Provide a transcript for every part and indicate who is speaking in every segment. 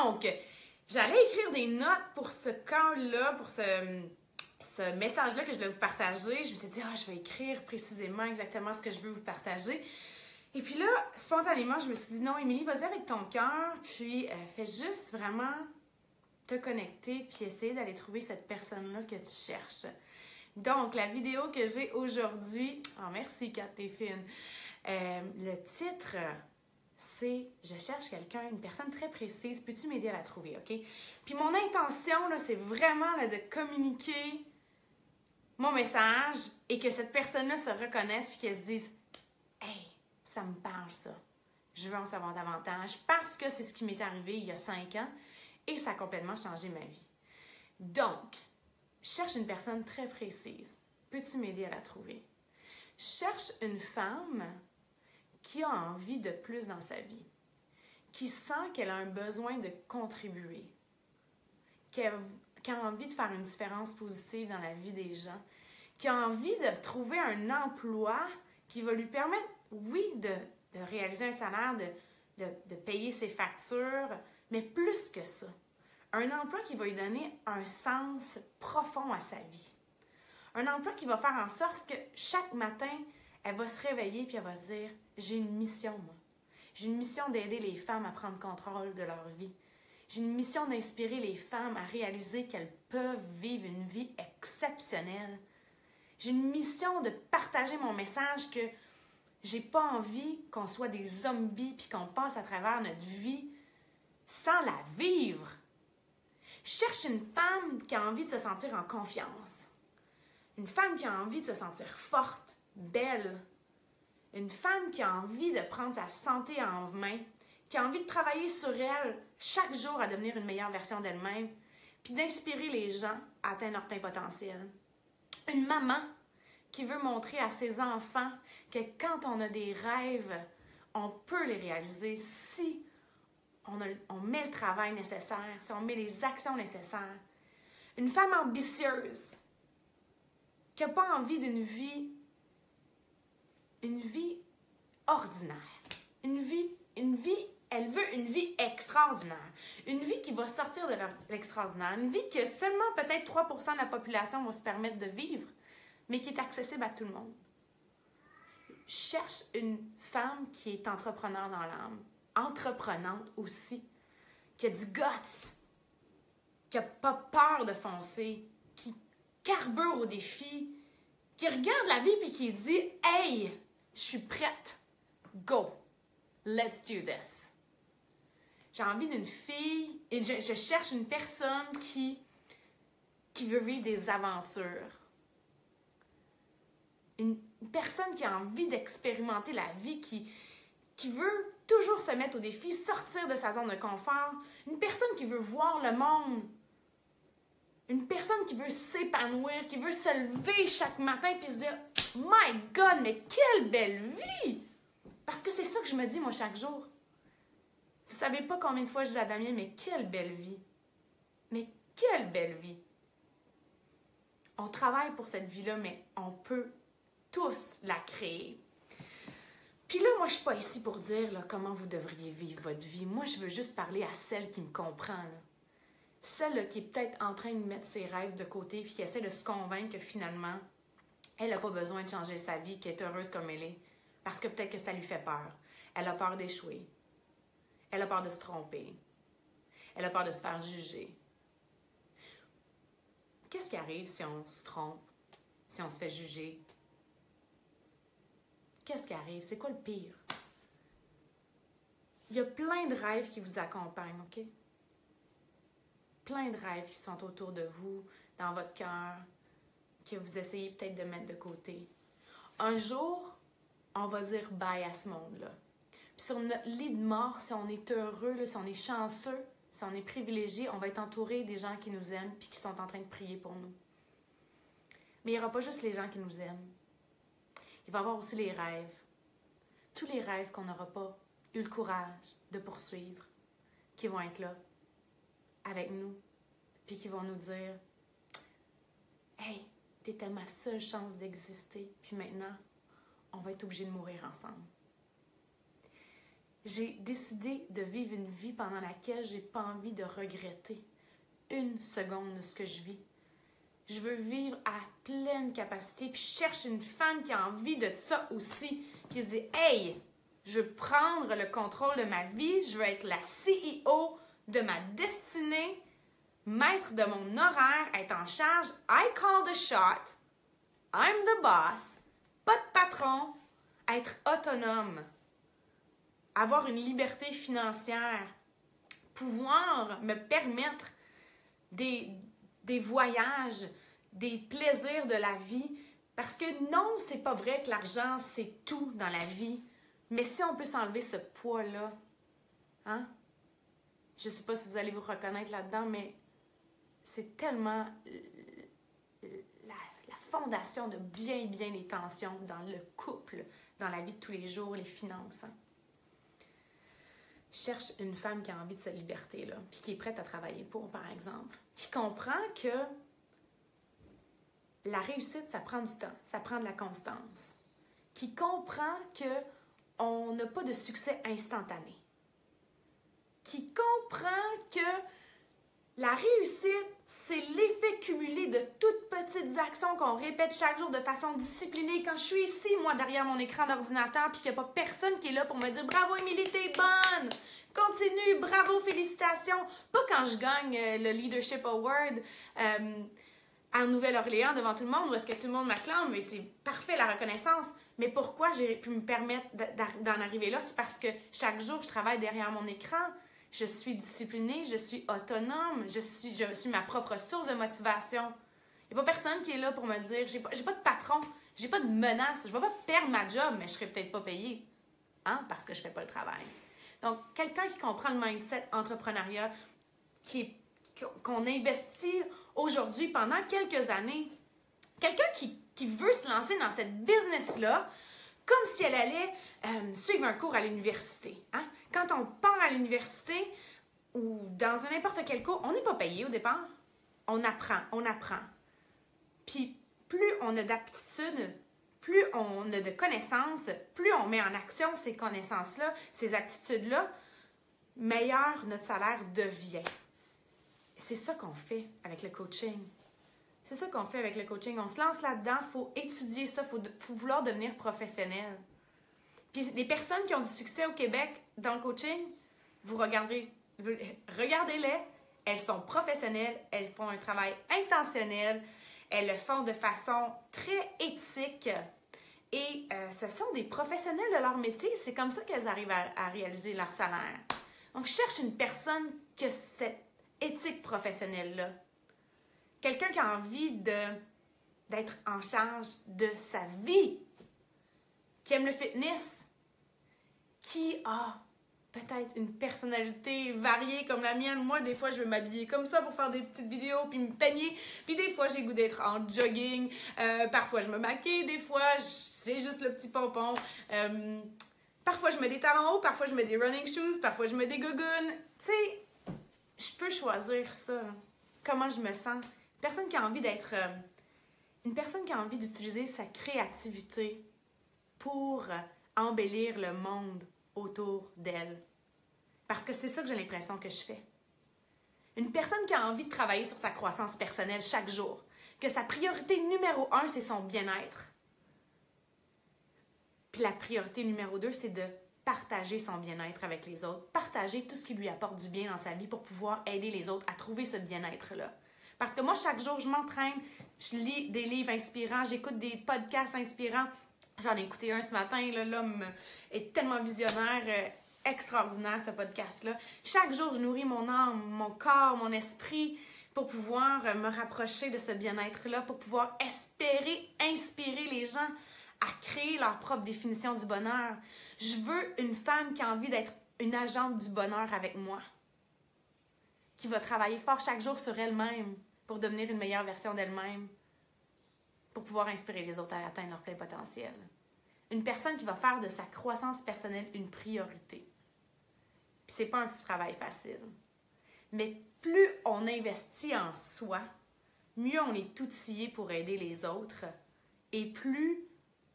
Speaker 1: Donc, j'allais écrire des notes pour ce camp-là, pour ce message-là que je voulais vous partager. Je m'étais dit, je vais écrire précisément exactement ce que je veux vous partager. Et puis là, spontanément, je me suis dit, non, Émilie, vas-y avec ton cœur, puis fais juste vraiment te connecter, puis essayer d'aller trouver cette personne-là que tu cherches. Donc, la vidéo que j'ai aujourd'hui, merci Kat, t'es fine. Le titre, c'est « Je cherche quelqu'un, une personne très précise, peux-tu m'aider à la trouver, ok? » Puis mon intention, là, c'est vraiment là, de communiquer mon message et que cette personne-là se reconnaisse puis qu'elle se dise « Hey, ça me parle ça, je veux en savoir davantage parce que c'est ce qui m'est arrivé il y a 5 ans et ça a complètement changé ma vie. » Donc, je cherche une personne très précise. Peux-tu m'aider à la trouver? Je cherche une femme qui a envie de plus dans sa vie, qui sent qu'elle a un besoin de contribuer, qui a envie de faire une différence positive dans la vie des gens, qui a envie de trouver un emploi qui va lui permettre, oui, de réaliser un salaire, de payer ses factures, mais plus que ça. Un emploi qui va lui donner un sens profond à sa vie. Un emploi qui va faire en sorte que chaque matin, elle va se réveiller et elle va se dire « J'ai une mission, moi. J'ai une mission d'aider les femmes à prendre contrôle de leur vie. J'ai une mission d'inspirer les femmes à réaliser qu'elles peuvent vivre une vie exceptionnelle. J'ai une mission de partager mon message que j'ai pas envie qu'on soit des zombies puis qu'on passe à travers notre vie sans la vivre. Je cherche une femme qui a envie de se sentir en confiance. Une femme qui a envie de se sentir forte, belle. Une femme qui a envie de prendre sa santé en main, qui a envie de travailler sur elle chaque jour à devenir une meilleure version d'elle-même, puis d'inspirer les gens à atteindre leur plein potentiel. Une maman qui veut montrer à ses enfants que quand on a des rêves, on peut les réaliser si on met le travail nécessaire, si on met les actions nécessaires. Une femme ambitieuse qui n'a pas envie d'une vie ordinaire. Elle veut une vie extraordinaire. Une vie qui va sortir de l'extraordinaire. Une vie que seulement peut-être 3% de la population va se permettre de vivre, mais qui est accessible à tout le monde. Je cherche une femme qui est entrepreneur dans l'âme. Entreprenante aussi, qui a du guts, qui n'a pas peur de foncer, qui carbure au défi, qui regarde la vie et qui dit « Hey, je suis prête, go, let's do this ». J'ai envie d'une fille, et je cherche une personne qui veut vivre des aventures. Une personne qui a envie d'expérimenter la vie, qui veut toujours se mettre au défi, sortir de sa zone de confort. Une personne qui veut voir le monde. Une personne qui veut s'épanouir, qui veut se lever chaque matin et se dire « My God, mais quelle belle vie! » Parce que c'est ça que je me dis, moi, chaque jour. Vous savez pas combien de fois je dis à Damien « Mais quelle belle vie! Mais quelle belle vie! » On travaille pour cette vie-là, mais on peut tous la créer. Puis là, moi, je suis pas ici pour dire là, comment vous devriez vivre votre vie. Moi, je veux juste parler à celle qui me comprend. Là. Celle là, qui est peut-être en train de mettre ses rêves de côté puis qui essaie de se convaincre que finalement, elle n'a pas besoin de changer sa vie, qu'elle est heureuse comme elle est. Parce que peut-être que ça lui fait peur. Elle a peur d'échouer. Elle a peur de se tromper. Elle a peur de se faire juger. Qu'est-ce qui arrive si on se trompe? Si on se fait juger? Qu'est-ce qui arrive? C'est quoi le pire? Il y a plein de rêves qui vous accompagnent, OK? Plein de rêves qui sont autour de vous, dans votre cœur, que vous essayez peut-être de mettre de côté. Un jour, on va dire bye à ce monde-là. Puis sur notre lit de mort, si on est heureux, là, si on est chanceux, si on est privilégié, on va être entouré des gens qui nous aiment puis qui sont en train de prier pour nous. Mais il n'y aura pas juste les gens qui nous aiment. Il va y avoir aussi les rêves. Tous les rêves qu'on n'aura pas eu le courage de poursuivre, qui vont être là, avec nous, puis qui vont nous dire « Hey, t'étais ma seule chance d'exister, puis maintenant, on va être obligés de mourir ensemble. » J'ai décidé de vivre une vie pendant laquelle j'ai pas envie de regretter une seconde de ce que je vis. Je veux vivre à pleine capacité, puis je cherche une femme qui a envie de ça aussi, qui se dit « Hey, je veux prendre le contrôle de ma vie, je veux être la CEO de ma destinée, maître de mon horaire, être en charge, I call the shot, I'm the boss, pas de patron, être autonome, avoir une liberté financière, pouvoir me permettre des voyages, des plaisirs de la vie. Parce que non, c'est pas vrai que l'argent, c'est tout dans la vie. Mais si on peut s'enlever ce poids-là, hein? Je sais pas si vous allez vous reconnaître là-dedans, mais c'est tellement la fondation de bien les tensions dans le couple, dans la vie de tous les jours, les finances. Hein? Je cherche une femme qui a envie de cette liberté-là, puis qui est prête à travailler pour, par exemple, qui comprend que la réussite, ça prend du temps, ça prend de la constance, qui comprend qu'on n'a pas de succès instantané, qui comprend que la réussite, c'est l'effet cumulé de toutes petites actions qu'on répète chaque jour de façon disciplinée. Quand je suis ici, moi, derrière mon écran d'ordinateur, puis qu'il n'y a pas personne qui est là pour me dire « Bravo, Émilie, t'es bonne! Continue, bravo, félicitations! » Pas quand je gagne le Leadership Award à Nouvelle-Orléans devant tout le monde, où est-ce que tout le monde m'acclame, mais c'est parfait, la reconnaissance. Mais pourquoi j'ai pu me permettre d'en arriver là? C'est parce que chaque jour, je travaille derrière mon écran. Je suis disciplinée, je suis autonome, je suis ma propre source de motivation. Il n'y a pas personne qui est là pour me dire, j'ai pas de patron, j'ai pas de menace, je ne vais pas perdre ma job, mais je ne serai peut-être pas payée, hein, parce que je ne fais pas le travail. Donc, quelqu'un qui comprend le mindset entrepreneuriat, qu'on investit aujourd'hui pendant quelques années, quelqu'un qui veut se lancer dans cette business-là, comme si elle allait suivre un cours à l'université. Hein? Quand on part à l'université ou dans n'importe quel cours, on n'est pas payé au départ. On apprend. Puis plus on a d'aptitudes, plus on a de connaissances, plus on met en action ces connaissances-là, ces aptitudes-là, meilleur notre salaire devient. C'est ça qu'on fait avec le coaching. C'est ça qu'on fait avec le coaching. On se lance là-dedans, il faut étudier ça, il faut vouloir devenir professionnel. Puis les personnes qui ont du succès au Québec dans le coaching, regardez-les, elles sont professionnelles, elles font un travail intentionnel, elles le font de façon très éthique et ce sont des professionnels de leur métier. C'est comme ça qu'elles arrivent à réaliser leur salaire. Donc, je cherche une personne qui a cette éthique professionnelle-là. Quelqu'un qui a envie d'être en charge de sa vie, qui aime le fitness, qui a peut-être une personnalité variée comme la mienne. Moi, des fois, je veux m'habiller comme ça pour faire des petites vidéos puis me peigner. Puis des fois, j'ai le goût d'être en jogging. Parfois, je me maquille. Des fois, j'ai juste le petit pompon. Parfois, je mets des talons hauts. Parfois, je mets des running shoes. Parfois, je mets des gougounes. Tu sais, je peux choisir ça. Comment je me sens. Une personne qui a envie d'être... une personne qui a envie d'utiliser sa créativité pour embellir le monde autour d'elle. Parce que c'est ça que j'ai l'impression que je fais. Une personne qui a envie de travailler sur sa croissance personnelle chaque jour. Que sa priorité numéro 1, c'est son bien-être. Puis la priorité numéro 2, c'est de partager son bien-être avec les autres. Partager tout ce qui lui apporte du bien dans sa vie pour pouvoir aider les autres à trouver ce bien-être-là. Parce que moi, chaque jour, je m'entraîne, je lis des livres inspirants, j'écoute des podcasts inspirants. J'en ai écouté un ce matin, l'homme est tellement visionnaire, extraordinaire ce podcast-là. Chaque jour, je nourris mon âme, mon corps, mon esprit pour pouvoir me rapprocher de ce bien-être-là, pour pouvoir espérer, inspirer les gens à créer leur propre définition du bonheur. Je veux une femme qui a envie d'être une agente du bonheur avec moi, qui va travailler fort chaque jour sur elle-même pour devenir une meilleure version d'elle-même, pour pouvoir inspirer les autres à atteindre leur plein potentiel. Une personne qui va faire de sa croissance personnelle une priorité. Puis c'est pas un travail facile. Mais plus on investit en soi, mieux on est outillé pour aider les autres et plus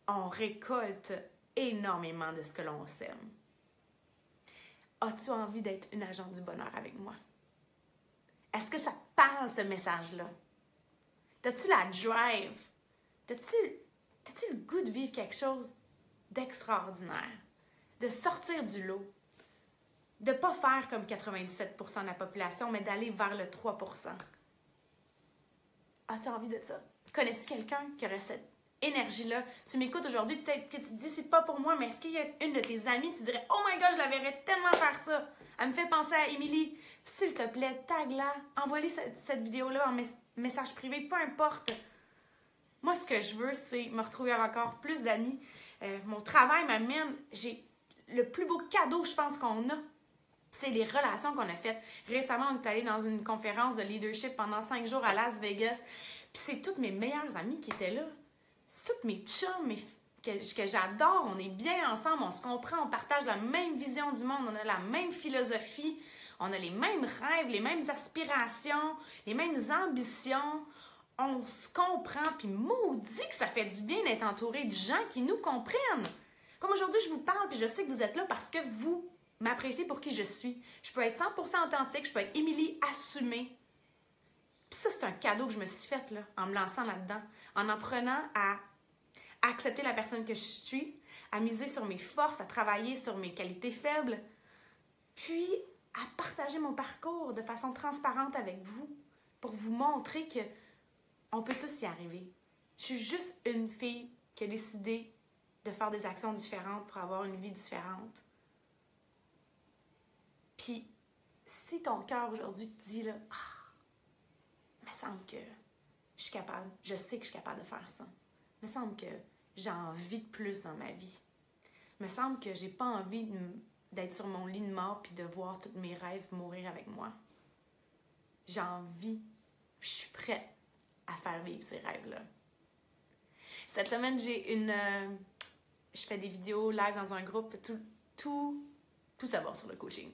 Speaker 1: on récolte énormément de ce que l'on sème. As-tu envie d'être une agente du bonheur avec moi? Est-ce que ça te parle, ce message-là? T'as-tu la drive? T'as-tu le goût de vivre quelque chose d'extraordinaire? De sortir du lot? De ne pas faire comme 97% de la population, mais d'aller vers le 3%. As-tu envie de ça? Connais-tu quelqu'un qui aurait cette énergie-là? Tu m'écoutes aujourd'hui, peut-être que tu te dis c'est pas pour moi, mais est-ce qu'il y a une de tes amies, tu dirais oh my god, je la verrais tellement faire ça. Elle me fait penser à Émilie. S'il te plaît, tag-la, envoie-lui cette vidéo-là en message privé, peu importe. Moi, ce que je veux, c'est me retrouver avec encore plus d'amis. Mon travail m'amène, j'ai le plus beau cadeau, je pense, qu'on a. C'est les relations qu'on a faites. Récemment, on est allé dans une conférence de leadership pendant 5 jours à Las Vegas. Puis c'est toutes mes meilleures amies qui étaient là. C'est toutes mes chums que j'adore. On est bien ensemble, on se comprend, on partage la même vision du monde, on a la même philosophie, on a les mêmes rêves, les mêmes aspirations, les mêmes ambitions. On se comprend, puis maudit que ça fait du bien d'être entouré de gens qui nous comprennent. Comme aujourd'hui, je vous parle, puis je sais que vous êtes là parce que vous m'appréciez pour qui je suis. Je peux être 100% authentique, je peux être Émilie assumée. Puis ça, c'est un cadeau que je me suis fait là, en me lançant là-dedans, en apprenant à accepter la personne que je suis, à miser sur mes forces, à travailler sur mes qualités faibles, puis à partager mon parcours de façon transparente avec vous pour vous montrer que on peut tous y arriver. Je suis juste une fille qui a décidé de faire des actions différentes pour avoir une vie différente. Puis, si ton cœur aujourd'hui te dit là, il me semble que je suis capable, je sais que je suis capable de faire ça. Il me semble que j'ai envie de plus dans ma vie. Il me semble que j'ai pas envie d'être sur mon lit de mort puis de voir tous mes rêves mourir avec moi. J'ai envie, je suis prête à faire vivre ces rêves-là. Cette semaine, je fais des vidéos live dans un groupe, tout savoir sur le coaching.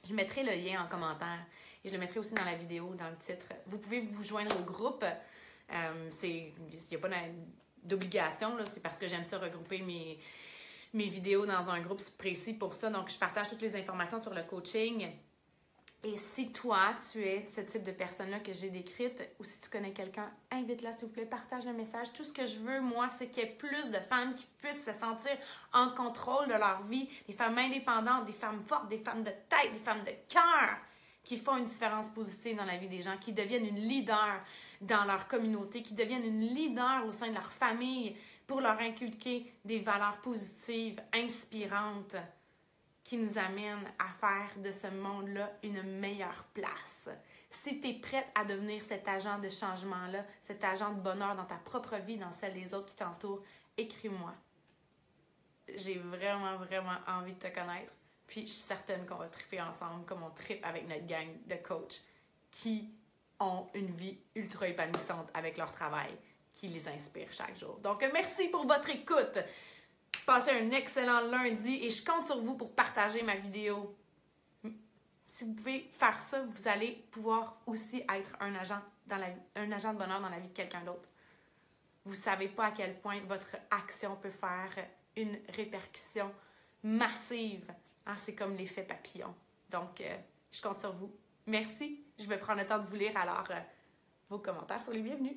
Speaker 1: Je mettrai le lien en commentaire et je le mettrai aussi dans la vidéo, dans le titre. Vous pouvez vous joindre au groupe. Il n'y a pas d'obligation, c'est parce que j'aime ça regrouper mes vidéos dans un groupe précis pour ça. Donc, je partage toutes les informations sur le coaching. Et si toi, tu es ce type de personne-là que j'ai décrite, ou si tu connais quelqu'un, invite-la, s'il vous plaît, partage le message. Tout ce que je veux, moi, c'est qu'il y ait plus de femmes qui puissent se sentir en contrôle de leur vie, des femmes indépendantes, des femmes fortes, des femmes de tête, des femmes de cœur, qui font une différence positive dans la vie des gens, qui deviennent une leader dans leur communauté, qui deviennent une leader au sein de leur famille pour leur inculquer des valeurs positives, inspirantes, qui nous amène à faire de ce monde-là une meilleure place. Si tu es prête à devenir cet agent de changement-là, cet agent de bonheur dans ta propre vie, dans celle des autres qui t'entourent, écris-moi. J'ai vraiment, vraiment envie de te connaître. Puis je suis certaine qu'on va triper ensemble comme on tripe avec notre gang de coachs qui ont une vie ultra épanouissante avec leur travail, qui les inspire chaque jour. Donc, merci pour votre écoute. Passez un excellent lundi et je compte sur vous pour partager ma vidéo. Si vous pouvez faire ça, vous allez pouvoir aussi être un agent de bonheur dans la vie de quelqu'un d'autre. Vous ne savez pas à quel point votre action peut faire une répercussion massive. C'est comme l'effet papillon. Donc, je compte sur vous. Merci. Je vais prendre le temps de vous lire, alors vos commentaires sont les bienvenus.